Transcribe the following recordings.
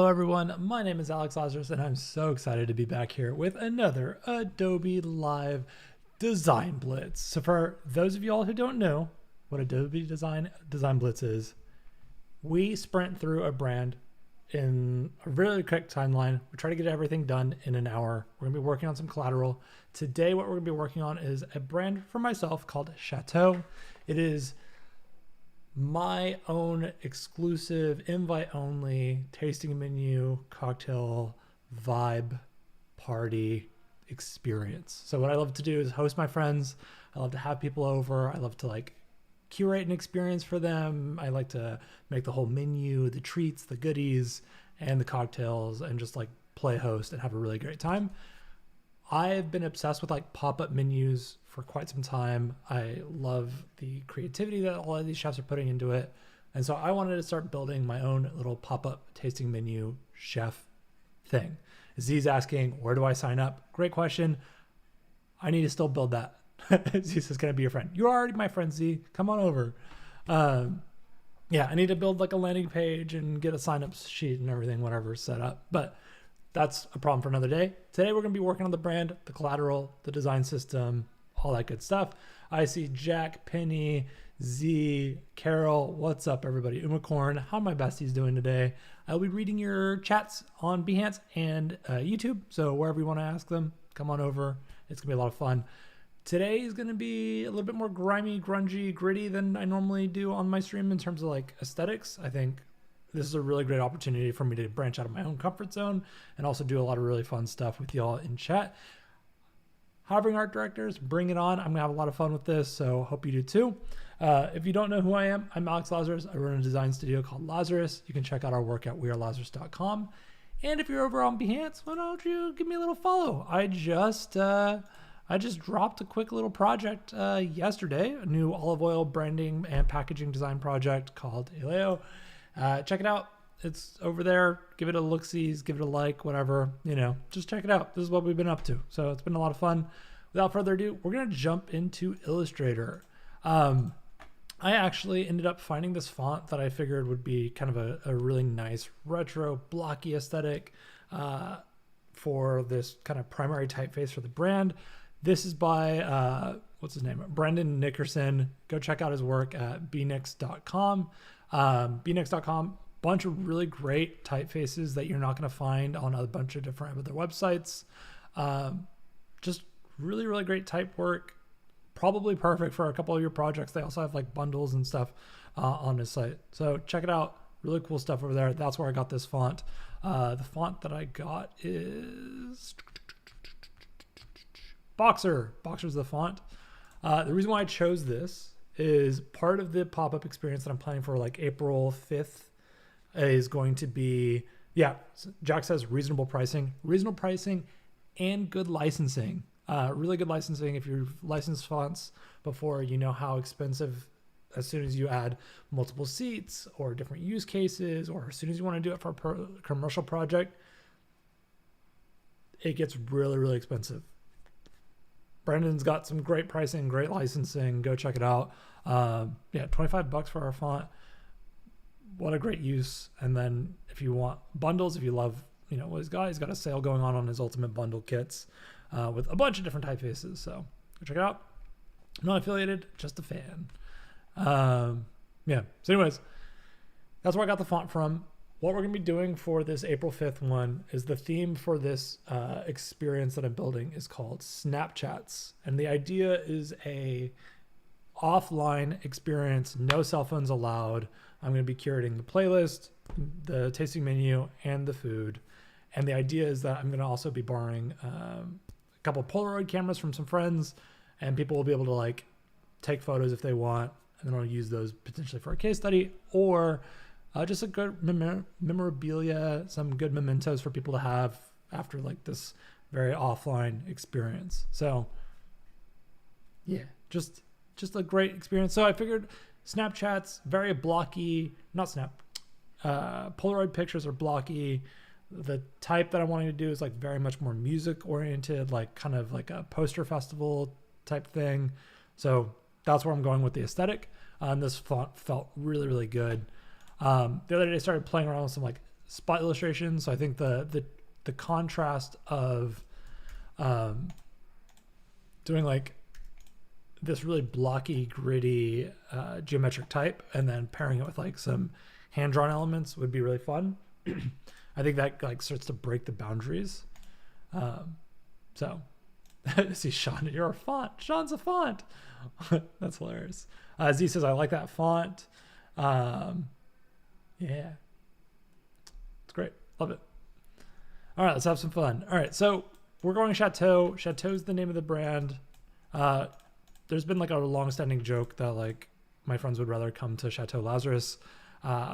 Hello everyone, my name is Alex Lazaris and I'm so excited to be back here with another Adobe Live Design Blitz. So for those of y'all who don't know what Adobe Design Blitz is, we sprint through a brand in a really quick timeline. We try to get everything done in an hour. We're gonna be working on some collateral. Today what we're gonna be working on is a brand for myself called Chateau. It is my own exclusive invite only tasting menu cocktail vibe party experience. So what I love to do is host my friends. I love to have people over. I love to like curate an experience for them. I like to make the whole menu, the treats, the goodies, and the cocktails, and just like play host and have a really great time. I've been obsessed with like pop-up menus for quite some time. I love the creativity that all of these chefs are putting into it. And so I wanted to start building my own little pop-up tasting menu chef thing. Z's asking, where do I sign up? Great question. I need to still build that. Z says, can I be your friend? You're already my friend, Z. Come on over. Yeah, I need to build like a landing page and get a sign-up sheet and everything, whatever, set up. But that's a problem for another day. Today, we're going to be working on the brand, the collateral, the design system, all that good stuff. I see Jack, Penny, Z, Carol. What's up, everybody? Umacorn. How my besties doing today? I'll be reading your chats on Behance and YouTube. So wherever you want to ask them, come on over. It's going to be a lot of fun. Today is going to be a little bit more grimy, grungy, gritty than I normally do on my stream in terms of like aesthetics. I think this is a really great opportunity for me to branch out of my own comfort zone and also do a lot of really fun stuff with y'all in chat. Hovering art directors, bring it on. I'm gonna have a lot of fun with this, so hope you do too. If you don't know who I am, I'm Alex Lazaris. I run a design studio called Lazaris. You can check out our work at wearelazaris.com. And if you're over on Behance, why don't you give me a little follow? I just dropped a quick little project yesterday, a new olive oil branding and packaging design project called Eleo. Check it out. It's over there. Give it a look-sees, give it a like, whatever, just check it out. This is what we've been up to. So it's been a lot of fun. Without further ado, we're going to jump into Illustrator. I actually ended up finding this font that I figured would be kind of a really nice retro blocky aesthetic for this kind of primary typeface for the brand. This is by, what's his name? Brendan Nickerson. Go check out his work at bnix.com. bnix.com, bunch of really great typefaces that you're not going to find on a bunch of different other websites. Just really, really great type work. Probably perfect for a couple of your projects. They also have like bundles and stuff on his site. So check it out. Really cool stuff over there. That's where I got this font. The font that I got is Boxer. Boxer's the font. The reason why I chose this is part of the pop-up experience that I'm planning for like April 5th is going to be, Jack says reasonable pricing and good licensing. Really good licensing. If you've licensed fonts before, you know how expensive as soon as you add multiple seats or different use cases, or as soon as you want to do it for a commercial project, it gets really, really expensive. Brendan's got some great pricing, great licensing. Go check it out. $25 for our font. What a great use. And then if you want bundles, if you love, what he's got a sale going on his ultimate bundle kits with a bunch of different typefaces. So go check it out. I'm not affiliated, just a fan. So anyways, that's where I got the font from. What we're going to be doing for this April 5th one is the theme for this experience that I'm building is called Snapchats. And the idea is a offline experience, no cell phones allowed. I'm going to be curating the playlist, the tasting menu, and the food. And the idea is that I'm going to also be borrowing a couple of Polaroid cameras from some friends, and people will be able to like take photos if they want, and then I'll use those potentially for a case study, or just a good memorabilia, some good mementos for people to have after like this very offline experience. So just a great experience. So I figured Snapchats, very blocky, Polaroid pictures are blocky. The type that I'm wanting to do is like very much more music oriented, like kind of like a poster festival type thing. So that's where I'm going with the aesthetic. This font felt really, really good. The other day I started playing around with some like spot illustrations. So I think the contrast of doing like this really blocky, gritty geometric type and then pairing it with like some hand-drawn elements would be really fun. I think that like starts to break the boundaries. So see Sean, you're a font. Sean's a font. That's hilarious. Z says, I like that font. Yeah, it's great. Love it. All right, let's have some fun. All right, so we're going Chateau. Chateau's the name of the brand. There's been like a long-standing joke that like my friends would rather come to Chateau Lazaris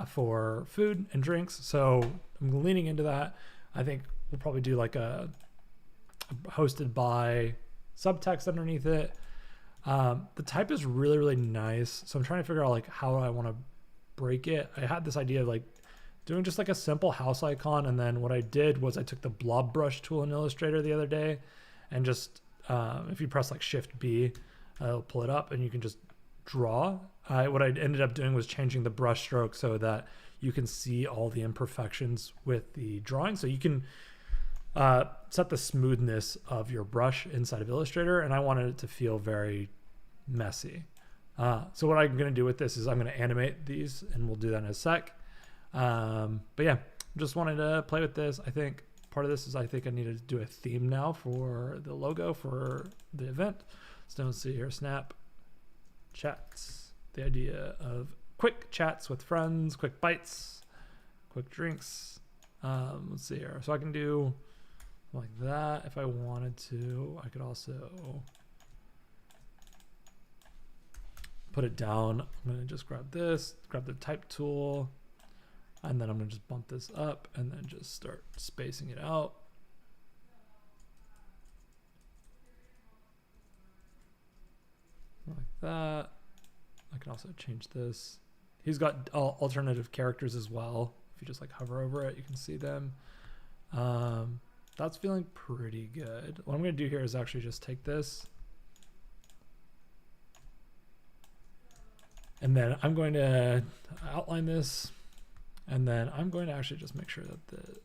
for food and drinks. So I'm leaning into that. I think we'll probably do like a hosted by subtext underneath it. The type is really, really nice. So I'm trying to figure out like how I want to break it. I had this idea of like doing just like a simple house icon. And then what I did was I took the blob brush tool in Illustrator the other day and just, if you press like Shift B, it'll pull it up and you can just draw. What I ended up doing was changing the brush stroke so that you can see all the imperfections with the drawing. So you can set the smoothness of your brush inside of Illustrator, and I wanted it to feel very messy. So what I'm going to do with this is I'm going to animate these, and we'll do that in a sec. But yeah, just wanted to play with this. I think part of this is I think I needed to do a theme now for the logo for the event. So let's see here, snap chats. The idea of quick chats with friends, quick bites, quick drinks. Let's see here. So I can do like that if I wanted to. I could also put it down. I'm going to just grab this, grab the type tool, and then I'm going to just bump this up and then just start spacing it out. Like that. I can also change this. He's got alternative characters as well. If you just like hover over it, you can see them. That's feeling pretty good. What I'm going to do here is actually just take this. And then I'm going to outline this. And then I'm going to actually just make sure that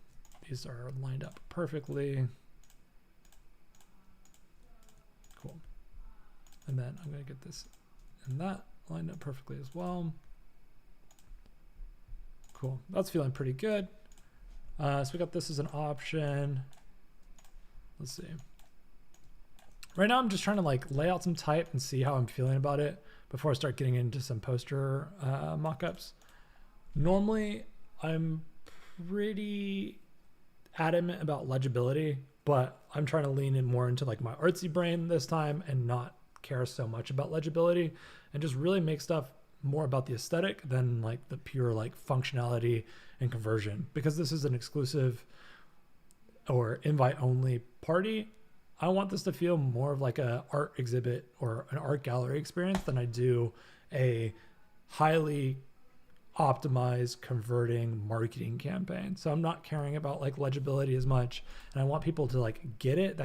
these are lined up perfectly. Cool. And then I'm going to get this and that lined up perfectly as well. Cool. That's feeling pretty good. So we got this as an option. Let's see. Right now I'm just trying to like lay out some type and see how I'm feeling about it before I start getting into some poster mockups. Normally I'm pretty adamant about legibility, but I'm trying to lean in more into like my artsy brain this time and not care so much about legibility and just really make stuff more about the aesthetic than like the pure like functionality and conversion. Because this is an exclusive or invite only party, I want this to feel more of like a art exhibit or an art gallery experience than I do a highly optimized converting marketing campaign. So I'm not caring about like legibility as much, and I want people to like get it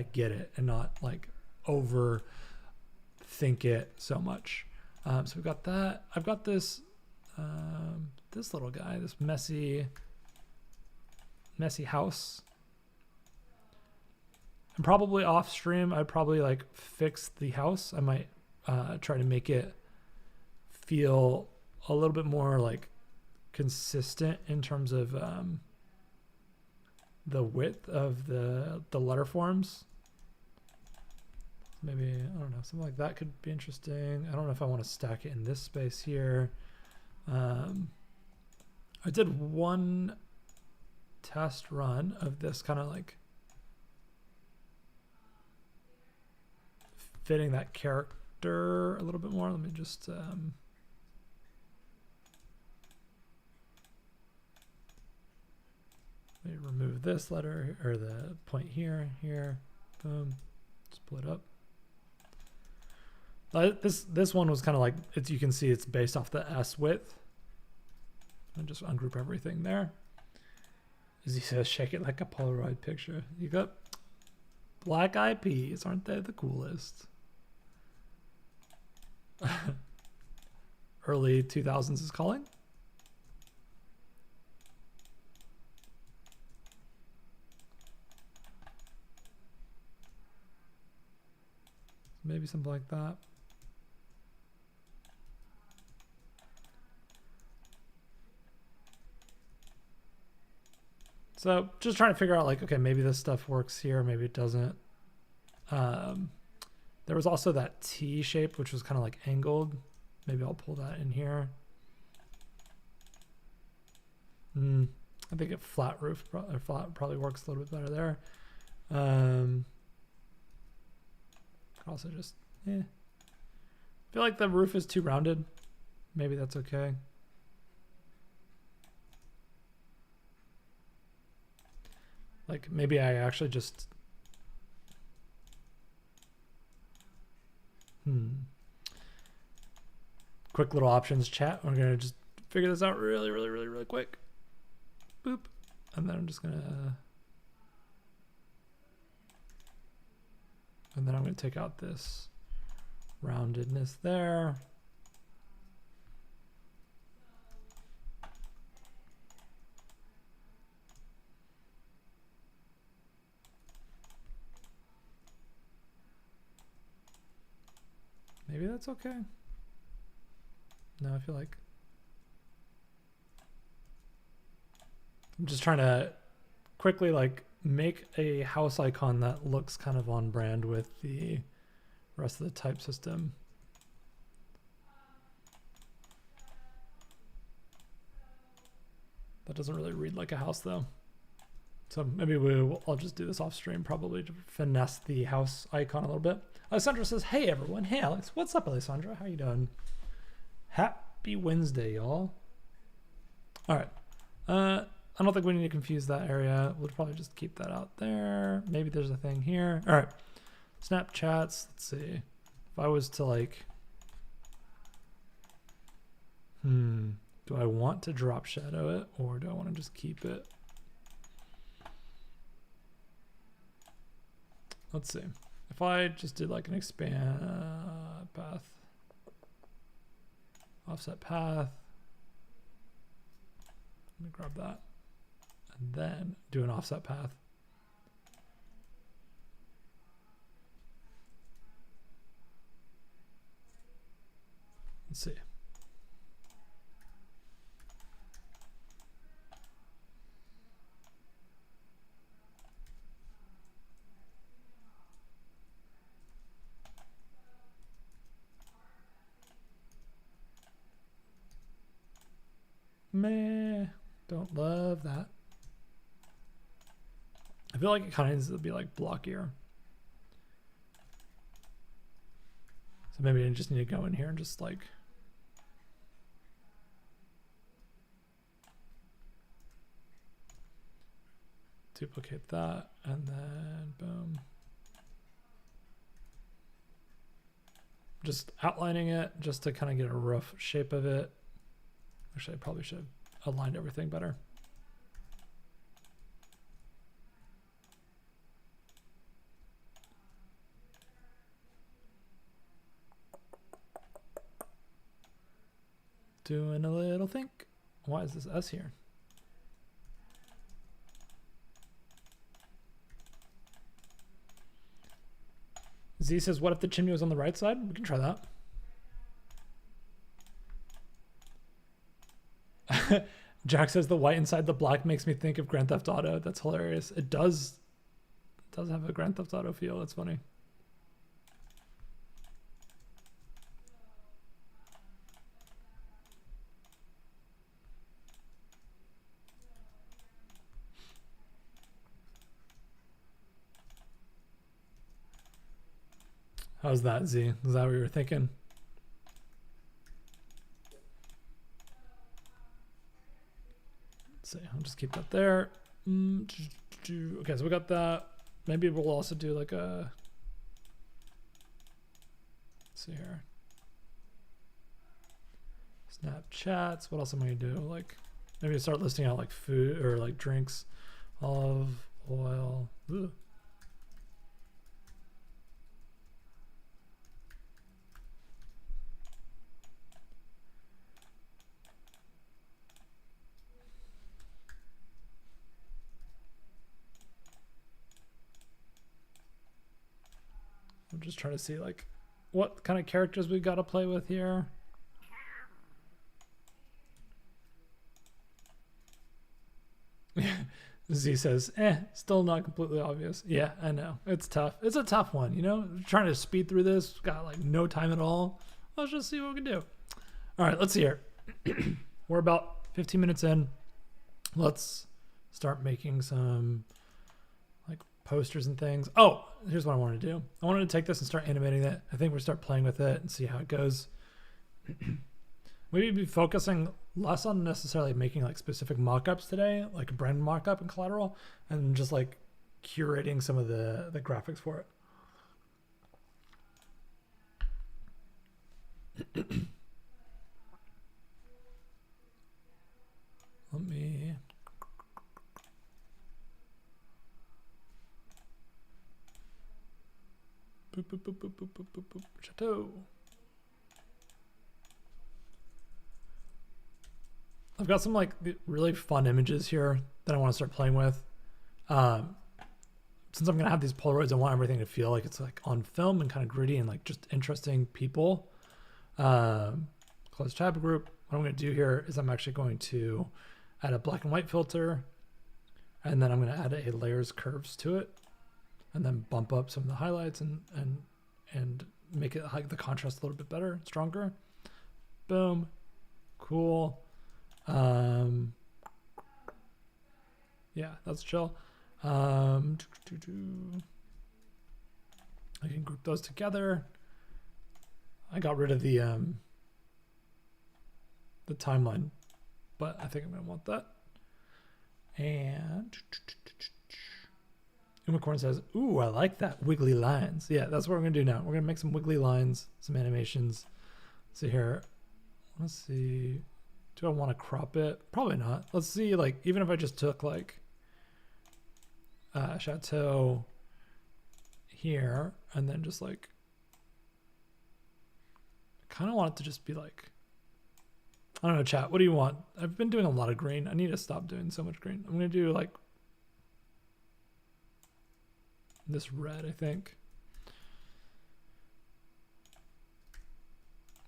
and not like overthink it so much. So we've got that. I've got this this little guy, this messy house. And probably off stream, I'd probably like fix the house. I might try to make it feel a little bit more like consistent in terms of the width of the letter forms. Maybe, I don't know, something like that could be interesting. I don't know if I want to stack it in this space here. I did one test run of this kind of like fitting that character a little bit more. Let me just let me remove this letter or the point here, boom, split up. This one was kind of like, you can see it's based off the S width. And just ungroup everything there. As he says, shake it like a Polaroid picture. You got black eyed peas, aren't they the coolest? Early 2000s is calling. Maybe something like that. So just trying to figure out like, okay, maybe this stuff works here, maybe it doesn't. There was also that T shape, which was kind of like angled. Maybe I'll pull that in here. I think a flat roof probably works a little bit better there. Also just, I feel like the roof is too rounded. Maybe that's okay. Like maybe I actually just, quick little options chat. We're gonna just figure this out really quick. Boop. And then I'm just gonna, and then I'm gonna take out this roundedness there. Maybe that's okay. No, I feel like I'm just trying to quickly like make a house icon that looks kind of on brand with the rest of the type system. That doesn't really read like a house though. So maybe I'll just do this off stream probably to finesse the house icon a little bit. Alessandra says, hey everyone. Hey Alex, what's up Alessandra? How you doing? Happy Wednesday, y'all. All right. I don't think we need to confuse that area. We'll probably just keep that out there. Maybe there's a thing here. All right. Snapchats. Let's see. If I was to like, do I want to drop shadow it or do I want to just keep it? Let's see. If I just did like an expand path, offset path, let me grab that and then do an offset path. Let's see. Meh, don't love that. I feel like it kind of needs to be like blockier. So maybe I just need to go in here and just like duplicate that and then boom. Just outlining it just to kind of get a rough shape of it. Actually, I probably should have aligned everything better. Doing a little think. Why is this S here? Z says, what if the chimney was on the right side? We can try that. Jack says the white inside the black makes me think of Grand Theft Auto. That's hilarious. It does have a Grand Theft Auto feel. That's funny. How's that, Z? Is that what you were thinking? See, I'll just keep that there. Okay, so we got that. Maybe we'll also do like a, let's see here. Snapchats. What else am I gonna do? Like maybe start listing out like food or like drinks, olive oil. Ugh. I'm just trying to see like what kind of characters we got to play with here. Z says, still not completely obvious. Yeah, I know. It's tough. It's a tough one, you know? Trying to speed through this, got like no time at all. Let's just see what we can do. All right, let's see here. We're about 15 minutes in. Let's start making some like posters and things. Oh, here's what I wanted to do. I wanted to take this and start animating it. I think we'll start playing with it and see how it goes. Maybe be focusing less on necessarily making like specific mockups today, like a brand mockup and collateral, and just like curating some of the graphics for it. Let me boop, boop, boop, boop, boop, boop, boop, boop. Chateau. I've got some like really fun images here that I want to start playing with. Since I'm gonna have these Polaroids, I want everything to feel like it's like on film and kind of gritty and like just interesting people. Close tab group. What I'm gonna do here is I'm actually going to add a black and white filter, and then I'm gonna add a layers curves to it, and then bump up some of the highlights and make it like the contrast a little bit better, stronger. Boom, cool. Yeah, that's chill. I can group those together. I got rid of the timeline, but I think I'm gonna want that. And Unicorn says, "Ooh, I like that wiggly lines." Yeah, that's what we're gonna do now. We're gonna make some wiggly lines, some animations. See here. Let's see. Do I want to crop it? Probably not. Let's see, like, even if I just took like Chateau here and then just like, I kind of want it to just be like, I don't know, chat, what do you want? I've been doing a lot of green. I need to stop doing so much green. I'm going to do like this red, I think.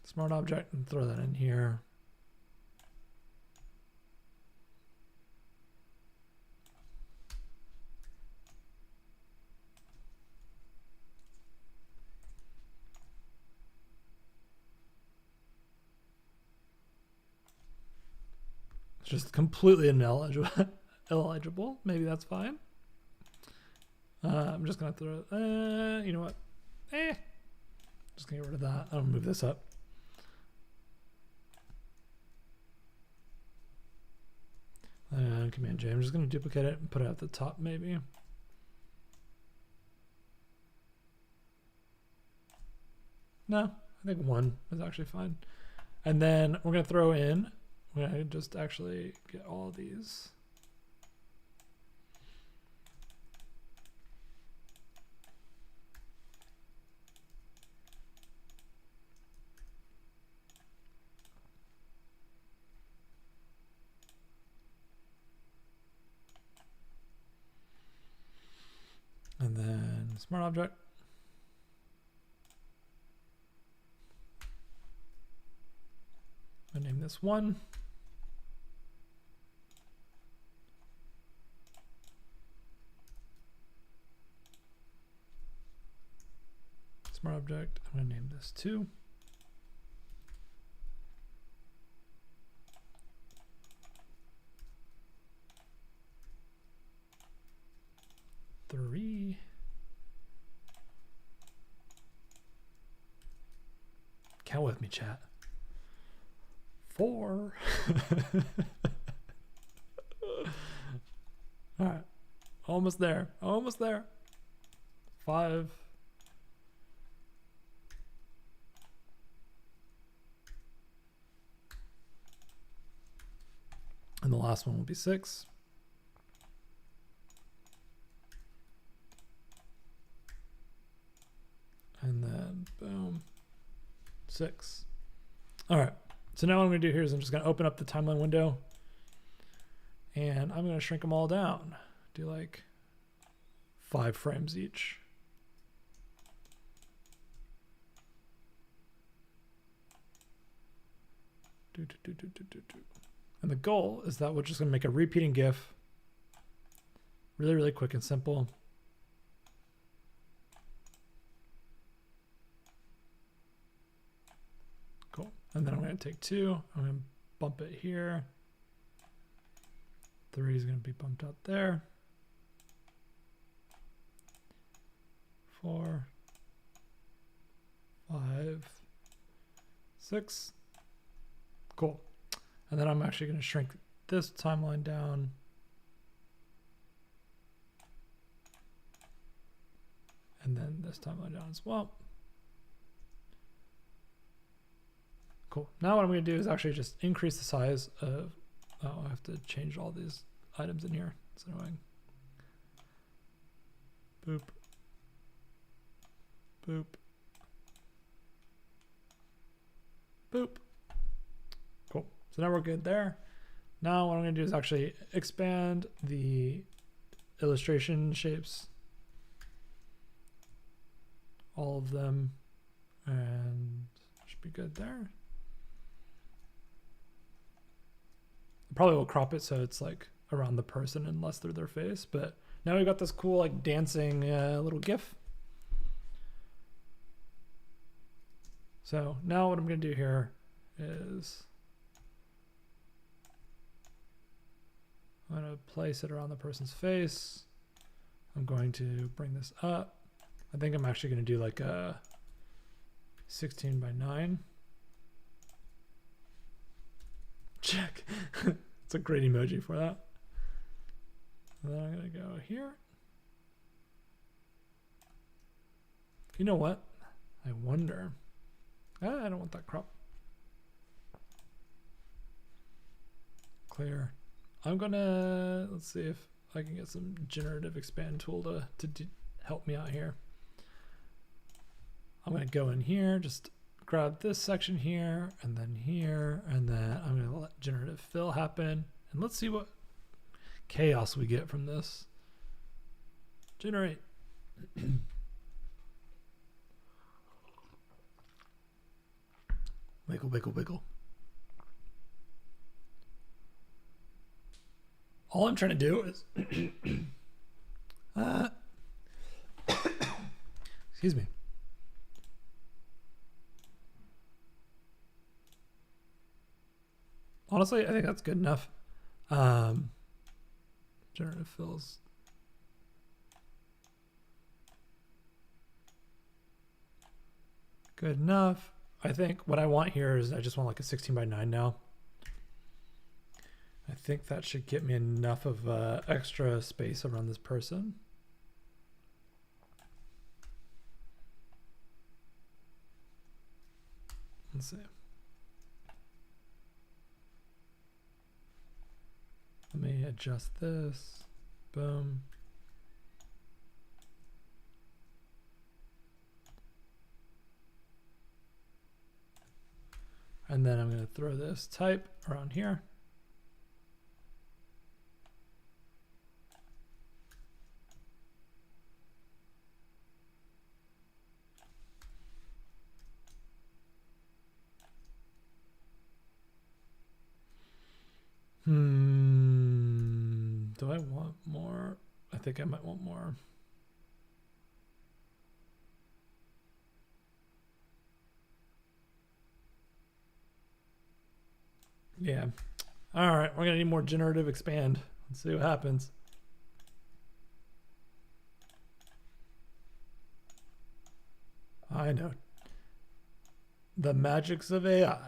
Smart object, and throw that in here. It's just completely ineligible. Maybe that's fine. I'm just gonna throw. You know what? Just gonna get rid of that. I'll move this up. Command J. I'm just gonna duplicate it and put it at the top, maybe. No, I think one is actually fine. And then we're gonna throw in. We're gonna just actually get all of these. And then smart object. I name this one. Smart object. I'm going to name this 2. Three. Count with me, chat. 4. All right. Almost there. Almost there. 5. And the last one will be 6. And then boom, 6. All right. So now what I'm going to do here is I'm just going to open up the timeline window and I'm going to shrink them all down. Do like 5 frames each. And the goal is that we're just going to make a repeating GIF. Really, really quick and simple. Cool. And then I'm going to take 2. I'm going to bump it here. 3 is going to be bumped out there. 4, 5, 6. Cool. And then I'm actually going to shrink this timeline down. And then this timeline down as well. Cool. Now what I'm going to do is actually just increase the size of, oh, I have to change all these items in here. It's annoying. Boop. Boop. Boop. Cool. So now we're good there. Now what I'm going to do is actually expand the illustration shapes. All of them. And should be good there. Probably will crop it so it's like around the person and less through their face. But now we've got this cool like dancing little GIF. So now what I'm going to do here is I'm going to place it around the person's face. I'm going to bring this up. I think I'm actually going to do like a 16 by 9. Check. It's a great emoji for that. And then I'm going to go here. You know what? I wonder. I don't want that crop. Clear. I'm going to, let's see if I can get some generative expand tool to help me out here. I'm going to go in here, just grab this section here, and then I'm going to let generative fill happen. And let's see what chaos we get from this. Generate. Wiggle, wiggle, wiggle. All I'm trying to do is excuse me. Honestly, I think that's good enough. Generative fills. Good enough. I think what I want here is I just want like a 16 by 9 now. I think that should get me enough of extra space around this person. Let's see. Let me adjust this. Boom. And then I'm going to throw this type around here. Do I want more? I think I might want more. Yeah. All right, we're gonna need more generative expand. Let's see what happens. I know. The magics of AI.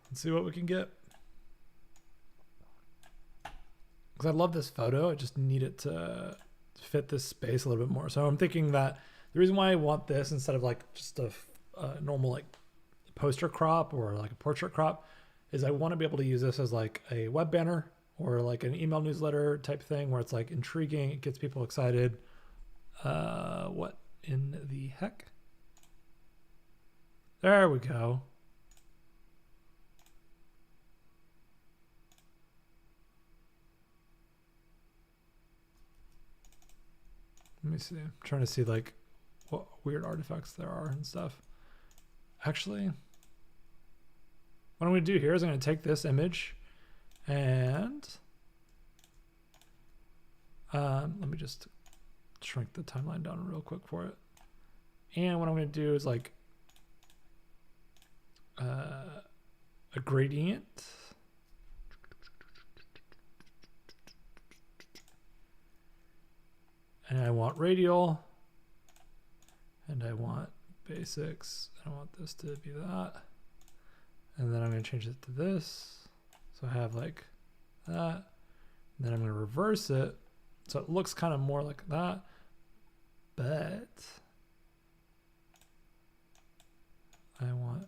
Let's see what we can get. Because I love this photo, I just need it to fit this space a little bit more. So I'm thinking that the reason why I want this instead of like just a normal like poster crop or like a portrait crop is I want to be able to use this as like a web banner or like an email newsletter type thing where it's like intriguing, it gets people excited. What in the heck? There we go. Let me see. I'm trying to see like what weird artifacts there are and stuff. Actually, what I'm going to do here is I'm going to take this image and let me just shrink the timeline down real quick for it. And what I'm going to do is like a gradient. And I want radial. And I want basics. I want this to be that. And then I'm going to change it to this. So I have like that. And then I'm going to reverse it. So it looks kind of more like that. But I want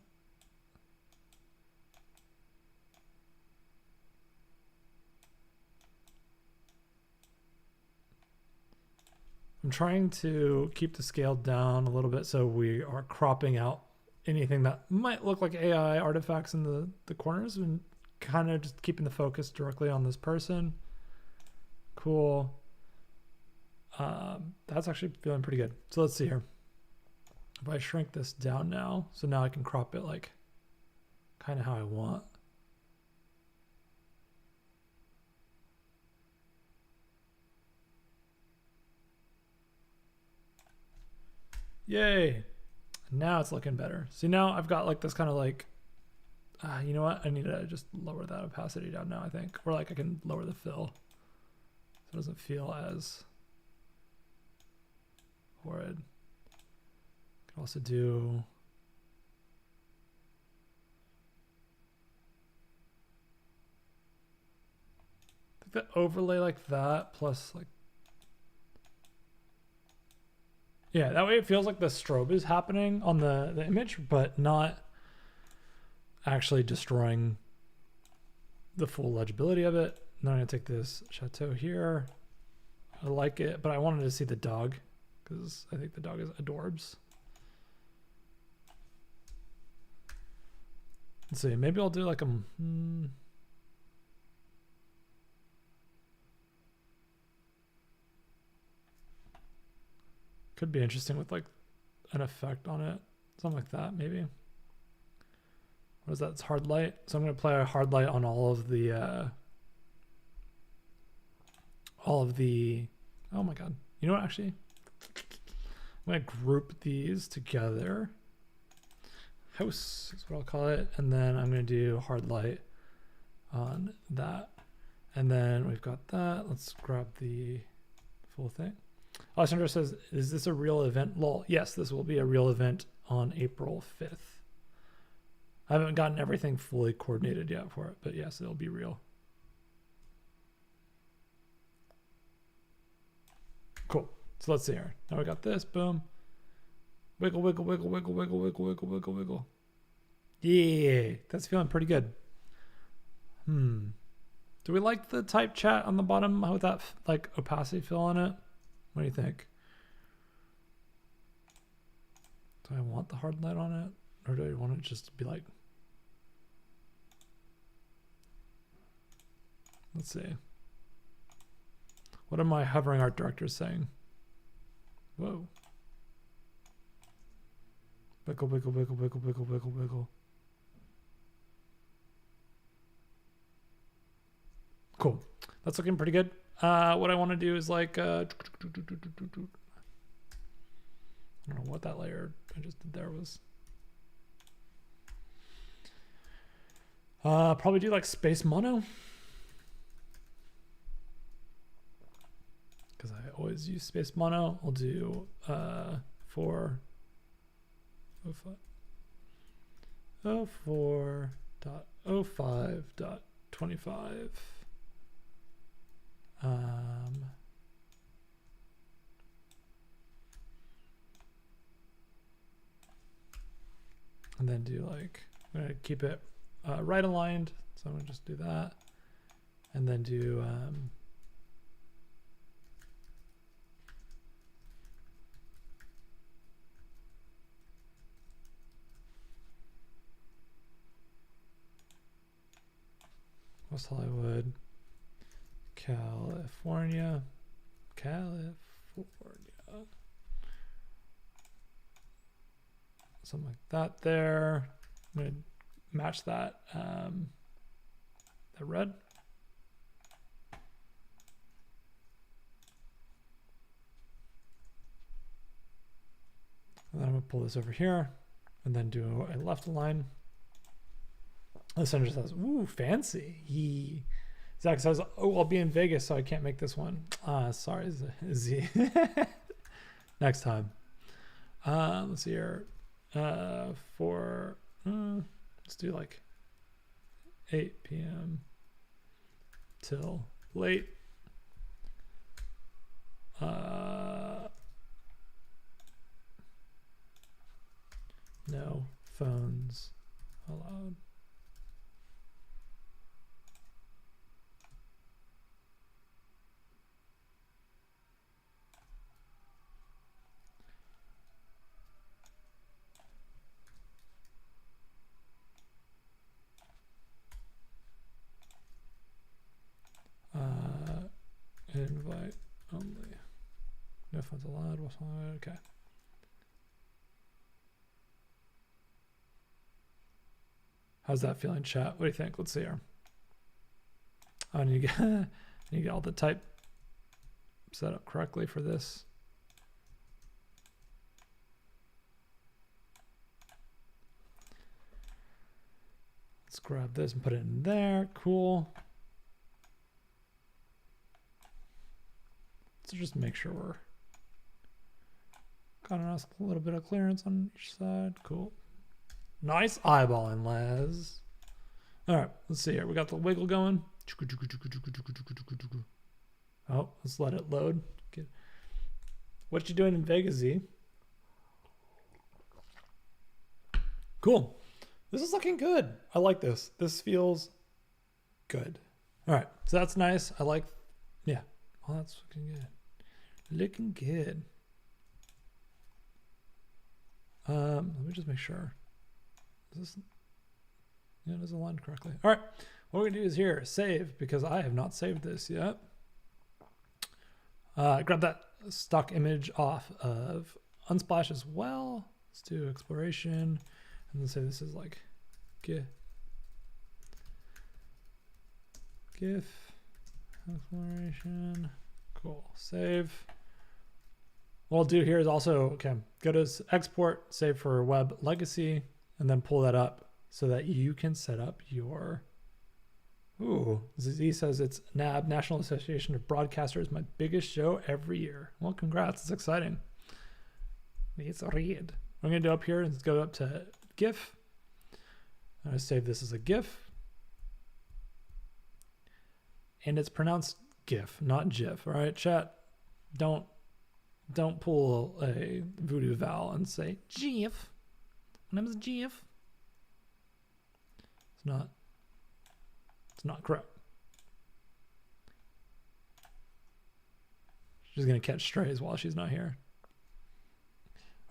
I'm trying to keep the scale down a little bit so we are cropping out anything that might look like AI artifacts in the corners and kind of just keeping the focus directly on this person. Cool. That's actually feeling pretty good. So let's see here. If I shrink this down now, so now I can crop it like kind of how I want. Yay. Now it's looking better. See, now I've got like this kind of like, you know what? I need to just lower that opacity down now, I think. Or like I can lower the fill so it doesn't feel as horrid. I can also do I think that overlay like that plus like, yeah, that way it feels like the strobe is happening on the image, but not actually destroying the full legibility of it. And then I'm gonna take this Chateau here. I like it, but I wanted to see the dog because I think the dog is adorbs. Let's see, maybe I'll do like a, could be interesting with like an effect on it. Something like that, maybe. What is that? It's hard light. So I'm going to apply a hard light on all of the, oh my God. You know what, actually? I'm going to group these together. House is what I'll call it. And then I'm going to do hard light on that. And then we've got that. Let's grab the full thing. Alessandro says, is this a real event? Lol. Yes, this will be a real event on April 5th. I haven't gotten everything fully coordinated yet for it, but yes, it'll be real. Cool. So let's see here. Now we got this. Boom. Wiggle, wiggle, wiggle, wiggle, wiggle, wiggle, wiggle, wiggle, wiggle. Yeah, that's feeling pretty good. Do we like the type chat on the bottom with that like opacity fill on it? What do you think? Do I want the hard light on it? Or do I want it just to be like... Let's see. What are my hovering art directors saying? Whoa. Wiggle, wiggle, wiggle, wiggle, wiggle, wiggle, wiggle. Cool. That's looking pretty good. What I want to do is like... I don't know what that layer I just did there was. Probably do like space mono. Because I always use space mono. I'll do 04.05.25. And then do like, I'm gonna keep it right aligned. So I'm gonna just do that. And then do, West Hollywood, California. Something like that there. I'm gonna match that, the red. And then I'm gonna pull this over here and then do a left align. The center says, ooh, fancy. Zach says, oh, I'll be in Vegas, so I can't make this one. Sorry, Z. Next time. Let's see here. Let's do like 8 p.m. till late. No phones allowed. Invite only. No phones allowed. Okay. How's that feeling, chat? What do you think? Let's see here. I need to get, I need to get all the type set up correctly for this. Let's grab this and put it in there. Cool. So just make sure we're got a little bit of clearance on each side. Cool. Nice eyeballing, Laz. All right, let's see here. We got the wiggle going. Oh, let's let it load. Good. What you doing in Vegas, Z? Cool. This is looking good. I like this. This feels good. All right, so that's nice. I like, yeah. Oh, that's looking good. Looking good. Let me just make sure. Is this, yeah, it is aligned correctly. All right, what we're gonna do is here, save, because I have not saved this yet. Grab that stock image off of Unsplash as well. Let's do exploration, and let's say this is like GIF exploration. Cool, save. What I'll do here is also, okay, go to export, save for web legacy, and then pull that up so that you can set up your, ooh, Z says it's NAB, National Association of Broadcasters, my biggest show every year. Well, congrats, it's exciting. It's read. What I'm gonna do up here is go up to GIF. I'm gonna save this as a GIF. And it's pronounced GIF, not GIF, all right, chat? Don't pull a voodoo vowel and say GIF. My name is GIF. It's not correct. She's gonna catch strays while she's not here.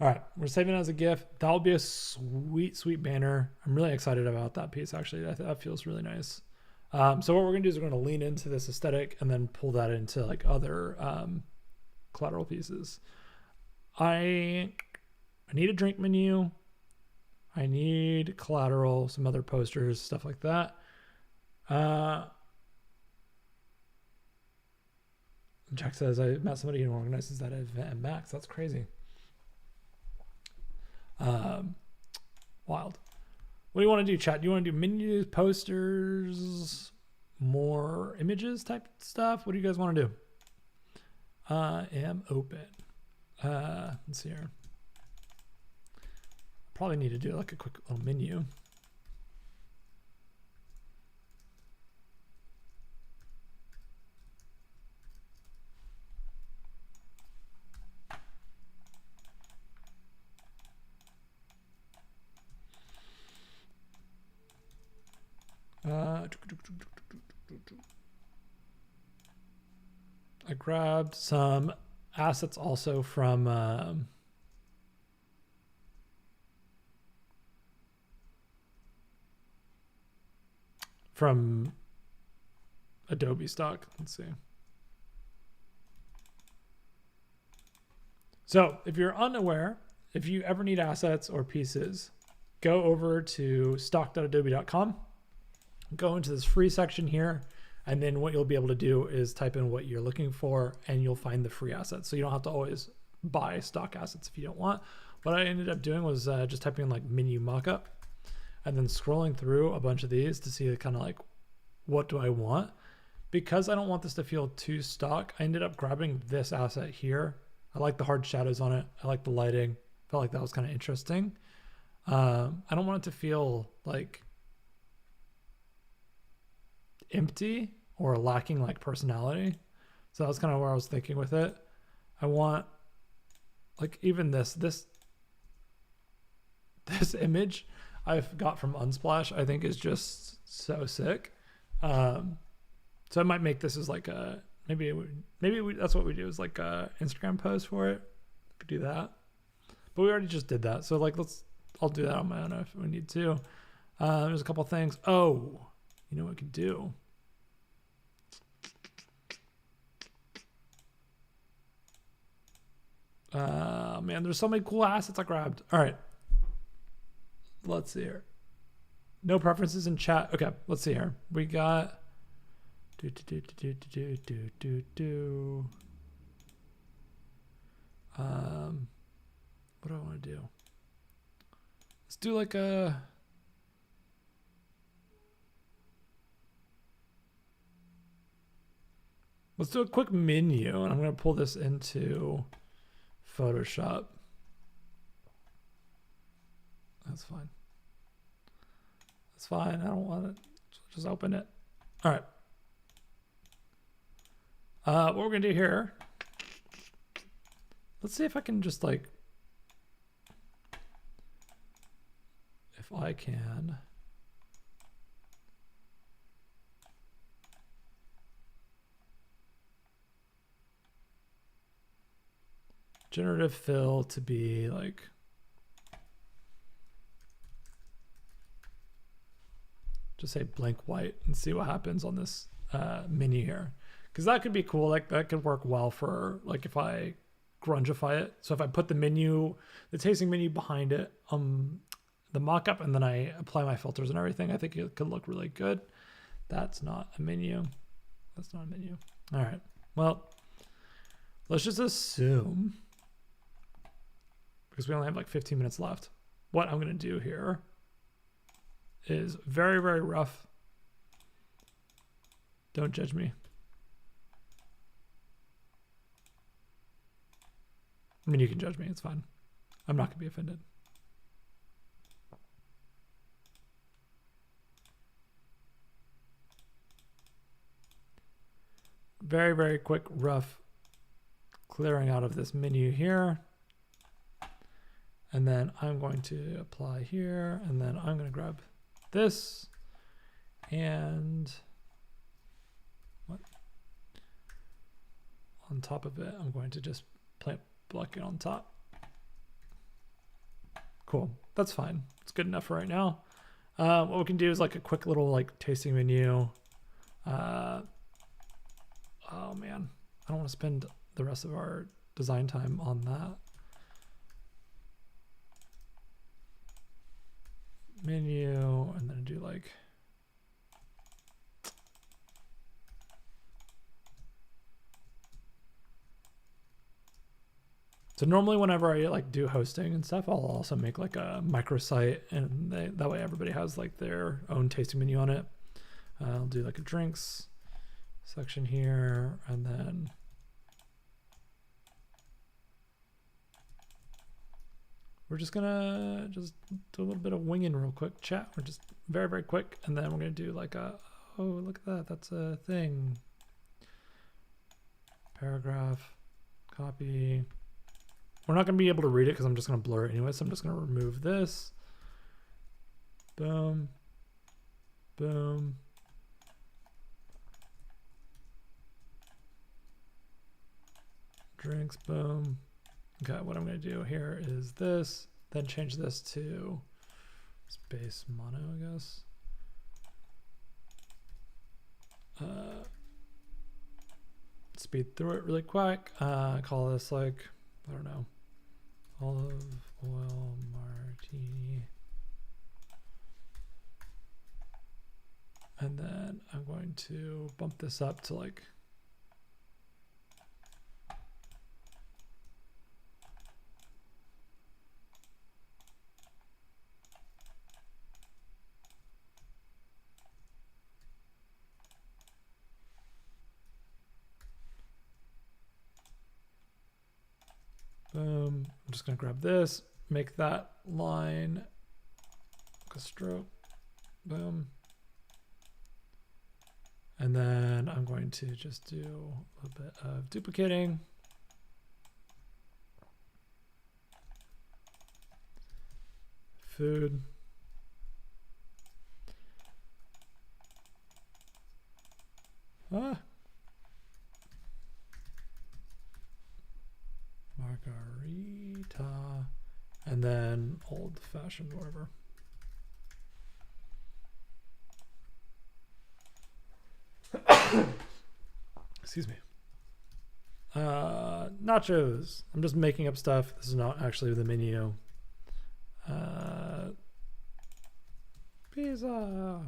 All right, we're saving it as a GIF. That'll be a sweet, sweet banner. I'm really excited about that piece, actually. That feels really nice. So what we're gonna do is we're gonna lean into this aesthetic and then pull that into like other collateral pieces. I need a drink menu. I need collateral, some other posters, stuff like that. Jack says, I met somebody who organizes that event at Max. That's crazy. Wild. What do you want to do, chat? Do you want to do menus, posters, more images type stuff? What do you guys want to do? I am open. Let's see here. Probably need to do like a quick little menu. I grabbed some assets also from Adobe stock. Let's see. So if you're unaware, if you ever need assets or pieces, go over to stock.adobe.com, go into this free section here, and then what you'll be able to do is type in what you're looking for and you'll find the free assets. So you don't have to always buy stock assets if you don't want. What I ended up doing was just typing in like menu mockup and then scrolling through a bunch of these to see kind of like, what do I want? Because I don't want this to feel too stock, I ended up grabbing this asset here. I like the hard shadows on it. I like the lighting. Felt like that was kind of interesting. I don't want it to feel like empty or lacking like personality. So that's kind of where I was thinking with it. I want like even this image I've got from Unsplash, I think is just so sick. So I might make this as like a, maybe that's what we do, is like a Instagram post for it. Could do that, but we already just did that. So like, I'll do that on my own if we need to. There's a couple things. Oh, you know what we could do? Man, there's so many cool assets I grabbed. All right, let's see here. No preferences in chat. Okay, let's see here. We got what do I want to do? Let's do like a, let's do a quick menu, and I'm going to pull this into Photoshop. That's fine. That's fine. I don't want it. Just open it. All right. What we're going to do here, let's see if I can just like, if I can. Generative fill to be like, just say blank white and see what happens on this menu here. Because that could be cool. Like that could work well for like if I grungify it. So if I put the menu, the tasting menu behind it, the mockup, and then I apply my filters and everything, I think it could look really good. That's not a menu. That's not a menu. All right. Well, let's just assume, because we only have like 15 minutes left, what I'm going to do here is very, very rough. Don't judge me. I mean, you can judge me. It's fine. I'm not going to be offended. Very, very quick, rough clearing out of this menu here. And then I'm going to apply here, and then I'm going to grab this and what? On top of it, I'm going to just plant bucket on top. Cool. That's fine. It's good enough for right now. What we can do is like a quick little like tasting menu. Oh man, I don't want to spend the rest of our design time on that. Menu, and then do like, so normally whenever I like do hosting and stuff, I'll also make like a microsite, and that way everybody has like their own tasting menu on it. I'll do like a drinks section here, and then we're just gonna just do a little bit of winging real quick, chat. We're just very, very quick, and then we're gonna do like a, oh, look at that, that's a thing. Paragraph, copy. We're not gonna be able to read it because I'm just gonna blur it anyway, so I'm just gonna remove this. Boom, boom. Drinks, boom. Okay, what I'm going to do here is this, then change this to space mono, I guess. Speed through it really quick. Call this like, I don't know, olive oil martini. And then I'm going to bump this up to like, boom. I'm just going to grab this, make that line a stroke, boom. And then I'm going to just do a little bit of duplicating. Food. Margarita. And then old fashioned, whatever. Excuse me. Nachos. I'm just making up stuff. This is not actually the menu. Pizza.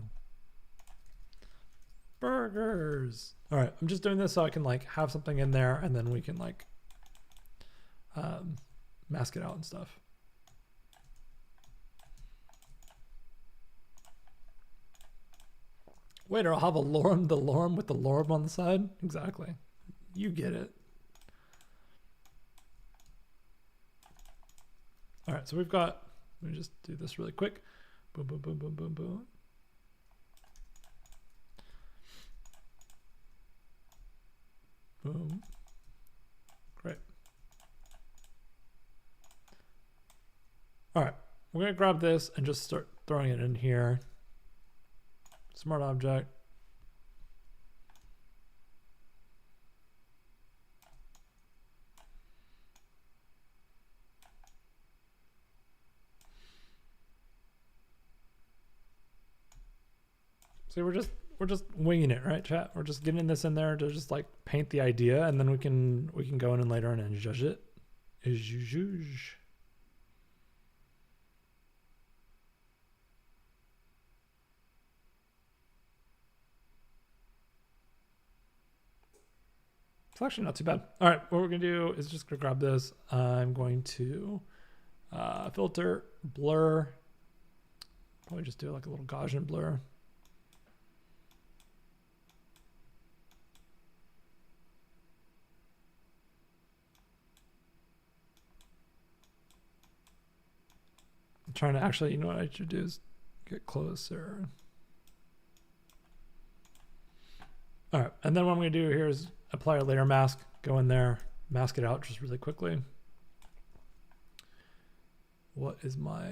Burgers. All right, I'm just doing this so I can like have something in there and then we can like mask it out and stuff. Wait, or I'll have a lorem, the lorem with the lorem on the side? Exactly. You get it. All right, so we've got, let me just do this really quick. Boom, boom, boom, boom, boom, boom. Boom. Great. All right, we're gonna grab this and just start throwing it in here. Smart object. So we're just winging it, right, chat? We're just getting this in there to just like paint the idea, and then we can go in and later on and judge it. Judge. It's actually not too bad. All right, what we're gonna do is just gonna grab this. I'm going to filter, blur. Probably just do like a little Gaussian blur. I'm trying to actually, you know what I should do is get closer. All right, and then what I'm gonna do here is apply a layer mask, go in there, mask it out just really quickly. What is my,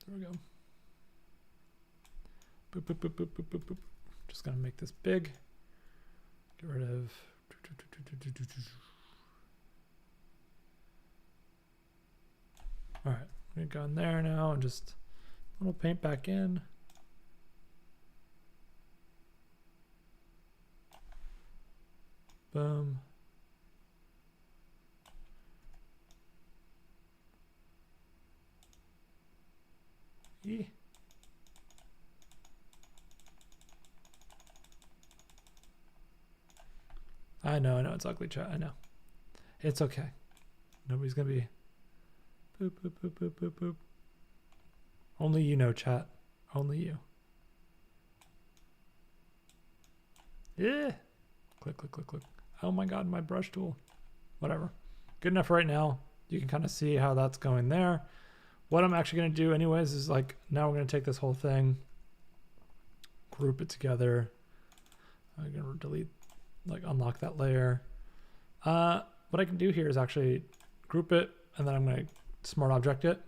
there we go. Boop, boop, boop, boop, boop, boop, boop. Just gonna make this big. Get rid of, all right, I'm gonna go in there now and just a little paint back in. Boom. E. I know, it's ugly, chat. I know. It's okay. Nobody's gonna be boop, boop, boop, boop, boop, boop. Only you know, chat. Only you. Yeah. Click, click, click, click. Oh my God, my brush tool. Whatever. Good enough right now. You can kind of see how that's going there. What I'm actually going to do anyways is like, now we're going to take this whole thing, group it together. I'm going to delete, like unlock that layer. What I can do here is actually group it, and then I'm going to smart object it.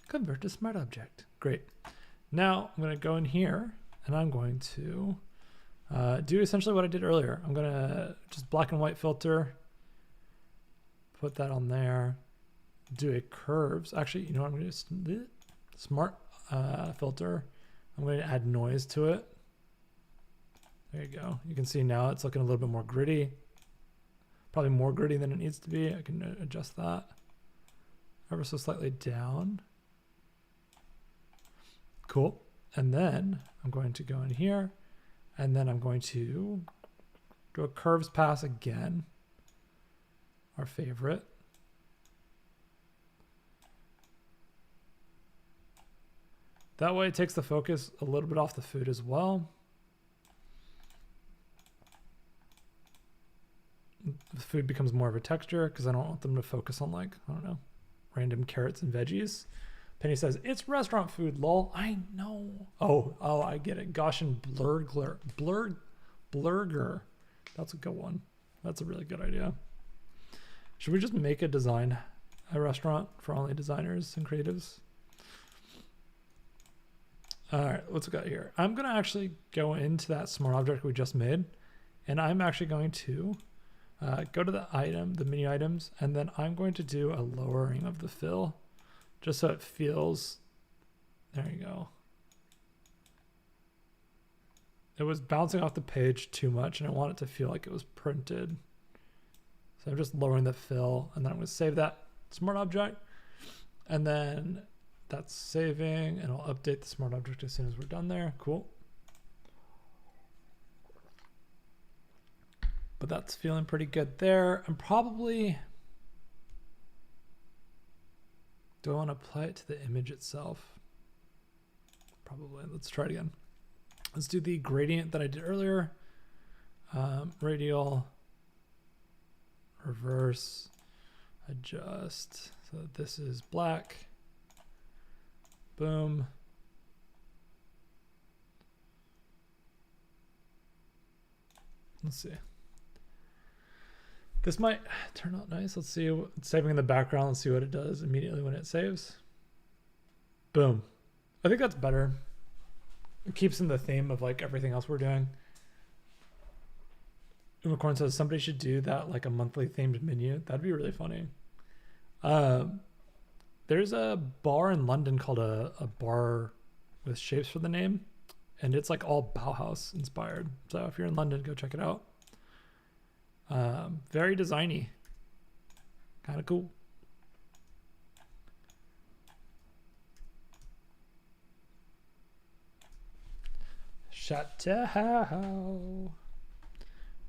Convert to smart object. Great. Now I'm going to go in here and I'm going to do essentially what I did earlier. I'm going to just black and white filter, put that on there, do a curves. Actually, you know what, I'm going to do? Smart filter. I'm going to add noise to it. There you go. You can see now it's looking a little bit more gritty. Probably more gritty than it needs to be. I can adjust that ever so slightly down. Cool. And then I'm going to go in here, and then I'm going to do a curves pass again, our favorite. That way it takes the focus a little bit off the food as well. The food becomes more of a texture because I don't want them to focus on, like, I don't know, random carrots and veggies. Penny says, it's restaurant food, lol. I know. Oh, I get it. Gaussian blurger. That's a good one. That's a really good idea. Should we just make a restaurant for only designers and creatives? All right, what's we got here? I'm going to actually go into that smart object we just made, and I'm actually going to go to the menu items, and then I'm going to do a lowering of the fill just so it feels, there you go. It was bouncing off the page too much, and I want it to feel like it was printed. So I'm just lowering the fill, and then I'm going to save that smart object, and then that's saving, and I'll update the smart object as soon as we're done there. Cool. But that's feeling pretty good there. I'm probably, do I want to apply it to the image itself? Probably. Let's try it again. Let's do the gradient that I did earlier. Radial, reverse, adjust. So this is black. Boom. Let's see. This might turn out nice. Let's see. It's saving in the background. Let's see what it does immediately when it saves. Boom. I think that's better. It keeps in the theme of like everything else we're doing. Unicorn says somebody should do that, like a monthly themed menu. That'd be really funny. There's a bar in London called a bar with shapes for the name, and it's like all Bauhaus inspired. So if you're in London, go check it out. Very designy, kind of cool. Chateau.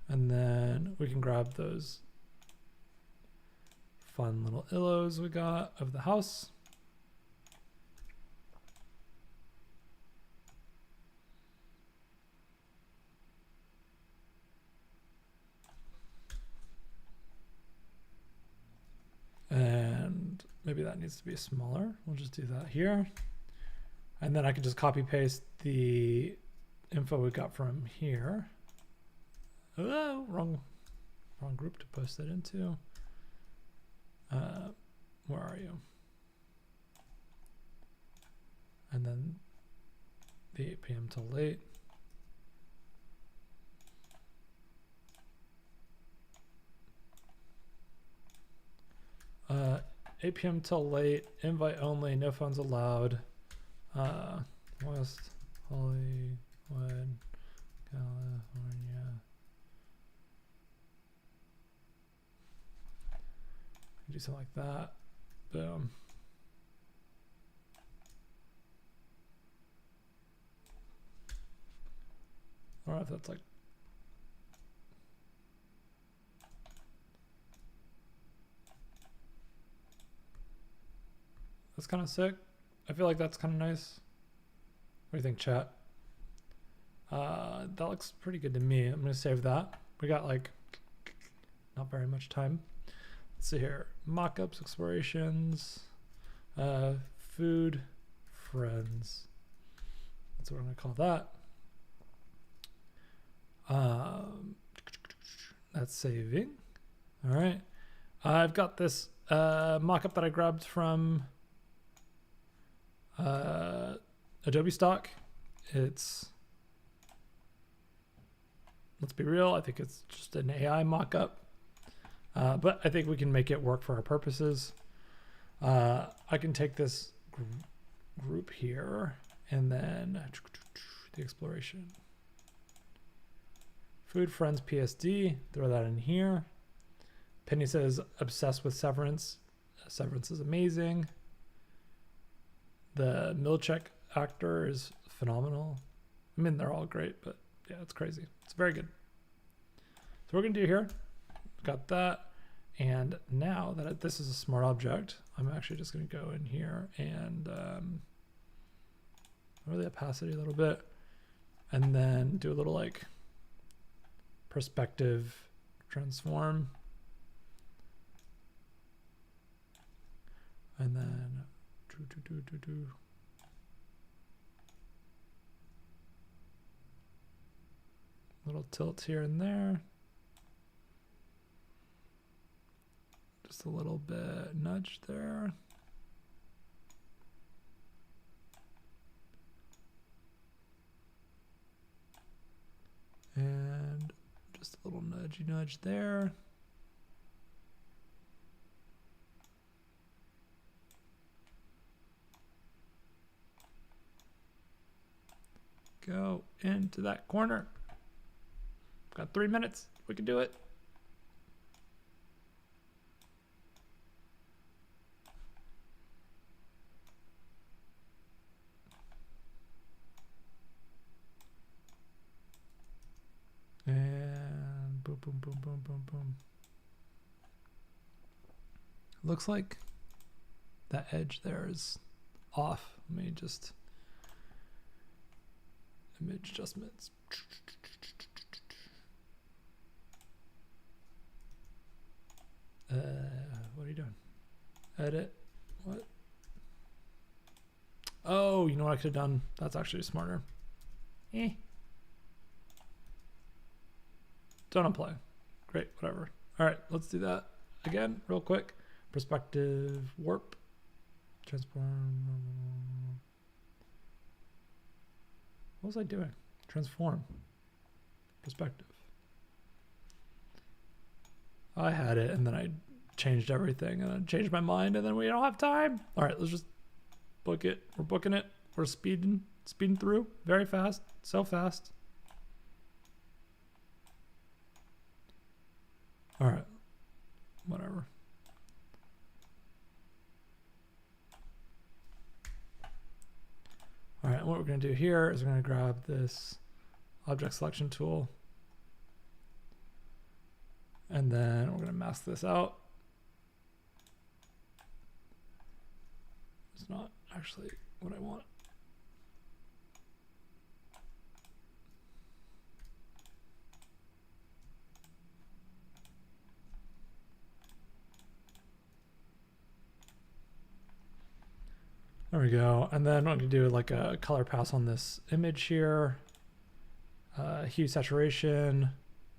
And then we can grab those fun little illos we got of the house. And maybe that needs to be smaller. We'll just do that here. And then I can just copy paste the info we got from here. Oh, wrong group to post that into. Where are you? And then the 8 p.m. till late. Uh, 8 p.m. till late, invite only, no phones allowed. West Hollywood, California. Do something like that. Boom. I don't know if that's like, that's kind of sick. I feel like that's kind of nice. What do you think, chat? That looks pretty good to me. I'm gonna save that. We got like not very much time. Let's see here. Mockups, explorations, food, friends. That's what I'm gonna call that. That's saving. All right. I've got this mockup that I grabbed from Adobe stock. It's, let's be real, I think it's just an AI mockup. But I think we can make it work for our purposes. I can take this group here and then the exploration. Food, friends, PSD, throw that in here. Penny says, obsessed with Severance. Severance is amazing. The Milchek actor is phenomenal. I mean, they're all great, but yeah, it's crazy. It's very good. So we're gonna do here, got that. And now that this is a smart object, I'm actually just gonna go in here and lower the opacity a little bit, and then do a little like perspective transform. And then little tilt here and there. Just a little bit nudge there. And just a little nudgy nudge there. Go into that corner. Got 3 minutes. We can do it. And boom, boom, boom, boom, boom, boom. Looks like that edge there is off. Let me just image adjustments. What are you doing? Edit. What? Oh, you know what I could have done? That's actually smarter. Don't unplay. Great, whatever. All right, let's do that again real quick. Perspective, warp, transform. What was I doing? Transform, perspective. I had it and then I changed everything and then changed my mind and then we don't have time. All right, let's just book it. We're booking it. We're speeding through very fast, so fast. All right, whatever. All right, what we're gonna do here is we're gonna grab this object selection tool and then we're gonna mask this out. It's not actually what I want. There we go. And then I'm going to do like a color pass on this image here. Hue saturation.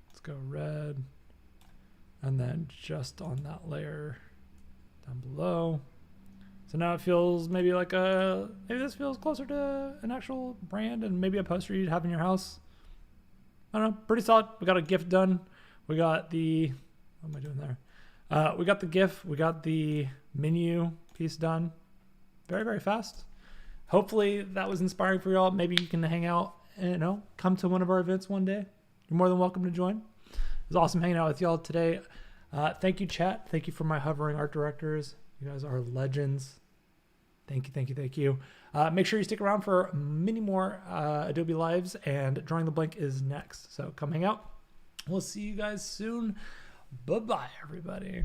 Let's go red. And then just on that layer down below. So now it feels maybe like maybe this feels closer to an actual brand and maybe a poster you'd have in your house. I don't know. Pretty solid. We got a GIF done. We got the, what am I doing there? We got the GIF. We got the menu piece done. Very, very fast. Hopefully that was inspiring for y'all. Maybe you can hang out and, you know, come to one of our events one day. You're more than welcome to join. It was awesome hanging out with y'all today. Thank you, chat. Thank you for my hovering art directors. You guys are legends. Thank you, thank you, thank you. Make sure you stick around for many more Adobe Lives, and Drawing the Blank is next. So come hang out. We'll see you guys soon. Bye-bye, everybody.